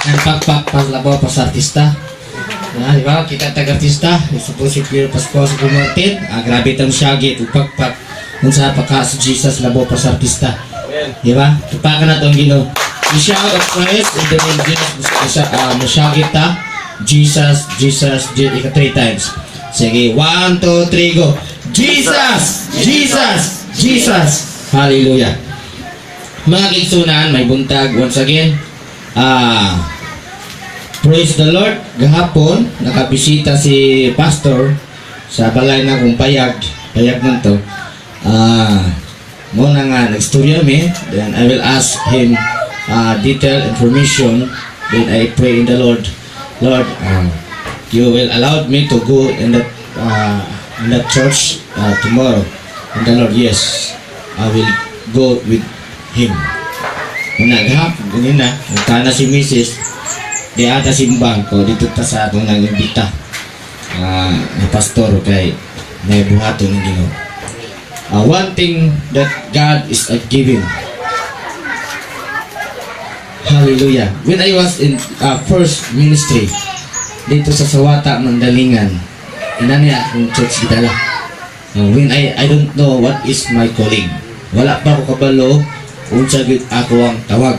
Nagpakpak paglabo pa sa artista. Di ba? Kita tag-artista. Suppose si Pierre Pascual sa Martin. Grabe itong Shaggy. Upakpak. Kung sa pagka si Jesus labo pa sa artista. Di ba? Tupakan na itong Ginoo. I-shout of praise in the name of Jesus. Shaggy ta. Jesus, Jesus, ika 3 times. Sige, 1, 2, 3, go. Jesus! Jesus! Jesus! Hallelujah. Mga kigsunan, may buntag once again. Praise the Lord. Gahapon, nakabisita si Pastor sa balay na kong payag man to. Muna nga, nag-studio me. Then I will ask him detailed information. Then I pray in the Lord, Lord, you will allow me to go in that church tomorrow. And the Lord, yes, I will go with him. Naghapon, ganyan na. Nagtana si Mrs. Di ata simbang ko. Dito ta sa atong nag-imbita. Na pastor kay naibuhato ng Ginoo. One thing that God is giving. Hallelujah. When I was in first ministry, dito sa Sawata, Mandalingan, inaniya akong church gitala. When I don't know what is my calling. Wala pa ako kabalo kung sagit ako ang tawag.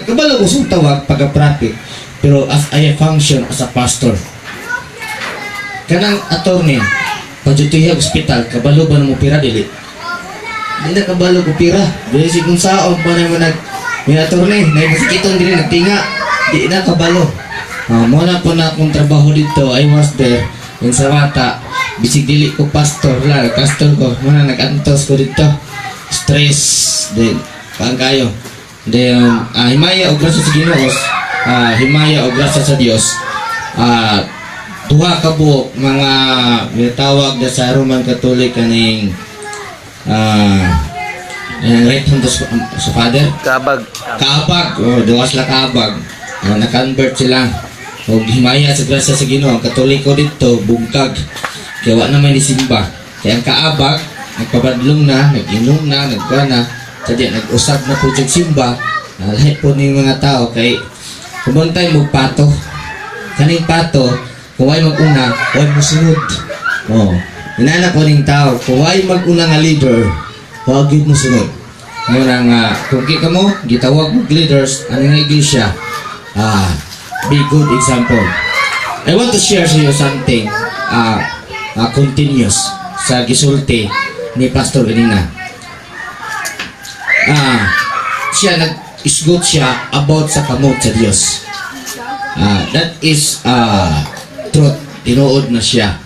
Kabalo ko sa tawag pagka-prophet, pero as I function as a pastor. Kanang attorney, pagjutuya hospital, kabalo ba na mo pira dili? Hindi na kabalo ko pira. Dili si kung saon pa naman may attorney, naibusikitong din nagtinga. Di na kabalo. Muna po na akong trabaho dito, I was there in Sawata. Bisig dili ko pastor lang, pastor ko. Muna nag-antos ko dito. Stress din. Paan kayo? Then, himaya o grasya sa Ginoo, himaya o grasya sa Dios. Duha ka po mga tawag na sa Roman Catholic kaning right hand sa Father. Kabag. Duha sila kabag. Na-convert sila. O himaya sa grasya sa Ginoo. Ang Katoliko dito, bungkag. Kaya wala naman isimba. Kaya ang kaabag, nagpabadlong na, nag-inom na, nagkuha na. Sadya, nag-usap na po yung simba. Lahat po ng mga tao kay kumantay mo pato. Kaning pato, kung ay mag-una, huwag mo sunod. Inana po ng tao, kung ay mag-una nga leader, huwag mo sunod. Muna nga, kung kita mo, gitawag mo leaders, ano nga iglesia, be good example. I want to share sa iyo something continuous sa gisulti ni Pastor ganina. Siya nag-isgot siya about sa kamot sa Diyos. That is truth. Tinuod na siya.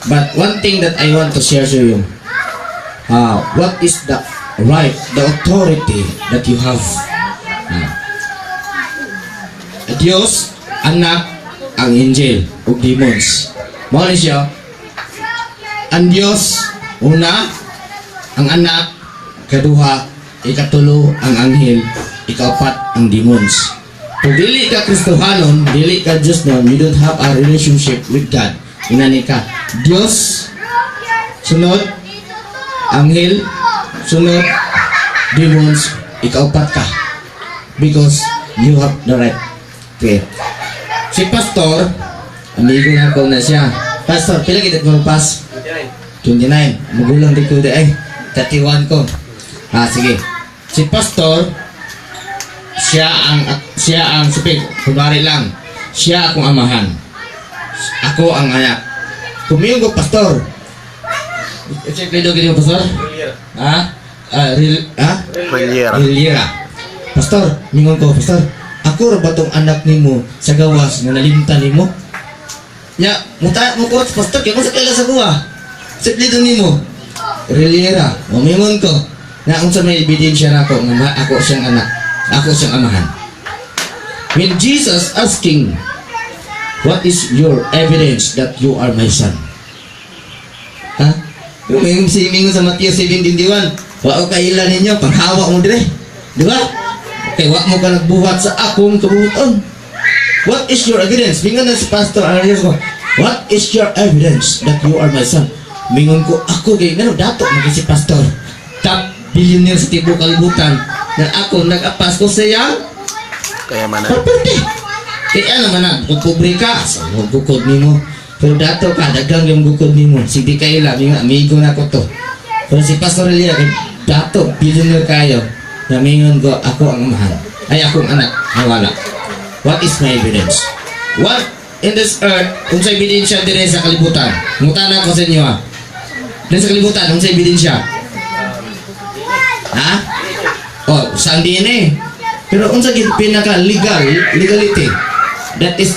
But one thing that I want to share to you, what is the right, the authority that you have? Diyos, anak, ang angel, o demons. Mao ni siya. Ang Diyos, una, ang anak, kaduha, ikatulo, ang anghel, ikaapat, ang demons. Kung dili ka Kristohanon, dili ka Diyos nun, you don't have a relationship with God. Inani ka. Diyos, sunod, anghel, sunod, demons, ikaapat ka. Because you have the right. Okay. Si Pastor, amigo na ko na siya. Pastor, pila kita magpas? 29. Magulang di ko di ay. 31 ko. Sige. Si Pastor, siya ang supig. Kunwari lang, siya akong amahan. Ako ang anak. Kumiyong ko, Pastor. Check lido gini ko, Pastor? Rilera. Pastor, mingon ko, Pastor. Ako ra ba tong anak nimo sa gawas nga nalimtan nimo? Nya, muta mo ko Pastor, kaya mo sa kailan sa kuha. Sa lido nimo. Rilera. Mingon ko. Na unsa may ebidensya nako nga ako siyang anak, ako siyang amahan. When Jesus asking, what is your evidence that you are my son? Yung simingon sa Matthew 7:21, wa ko kailan ninyo panghawa mo dire. Di ba? Kay wa mo ka nagbuhat sa akong kabuhaton. What is your evidence? Mingon na si Pastor Arias ko, what is your evidence that you are my son? Mingon ko, ako kay ngano dato maging si Pastor. Top billionaire sa tibok kalibutan. Na ako nag-apas ko sa iyang Kayamanan. Property. Kaya ano man na, kukubre ka, sa gukod nimo. Pero dato ka, dagang yung gukod nimo. Sige kayo lang, yung amigo na ko to. Pero si Pastor Elia, dato, billionaire kayo. Namingon ko, ako ang amahan. Ay, akong anak, nawala. What is my evidence? What in this earth, kung sa ebidensya dire sa kalibutan? Mutana ko sa inyo ha. Dire sa kalibutan, kung sa ebidensya? Ha? Oh, saan DNA? Pero unsa gid pinaka legality? That is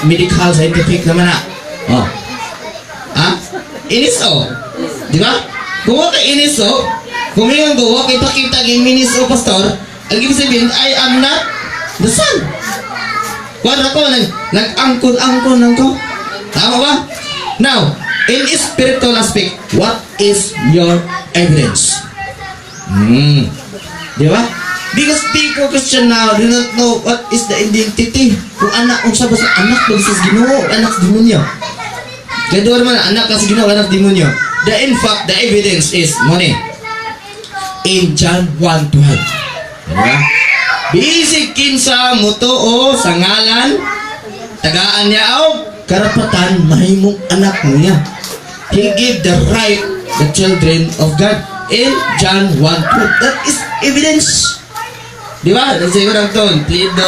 medical scientific naman na. Oh. Ha? Iniso. Di ba? Kung wala kay iniso, kung mayroon ko, wala kay pakita kay ministro pastor, ang ibig sabihin, I am not the son. Wala ko, nag-angkon-angkon lang ko. Tama ba? Now, in spiritual aspect, what is your evidence? Di ba? Because people Christian now do not know what is the identity. Kung anak, kung sa basta anak ba sa Ginoo, anak sa demonyo. Kaya doon naman, anak ka sa Ginoo, anak sa demonyo. In fact, the evidence is money. In John 1:12. Diba? Bisig kinsa mo to o sa ngalan, tagaan niya o karapatan mahimong anak mo niya. He gave the right the children of God. In John 1:12. That is evidence. Di ba? Nasa ko lang to, plido,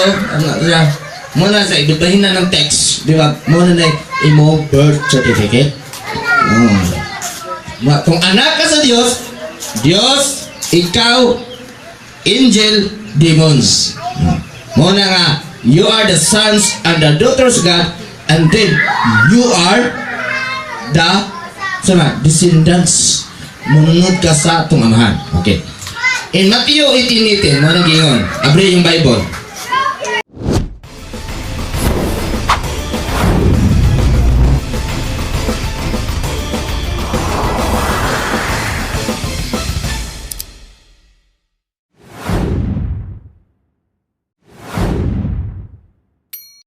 muna sa ibahin na ng text. Di ba? Muna na imo birth certificate. Kung anak ka sa Diyos, Diyos, ikaw, angel, demons. Muna nga, you are the sons and the daughters of God, and then you are the descendants. Mununod ka sa itong amahan. Okay. In Matthew 18:18, mo nag-ingon. Abre yung Bible.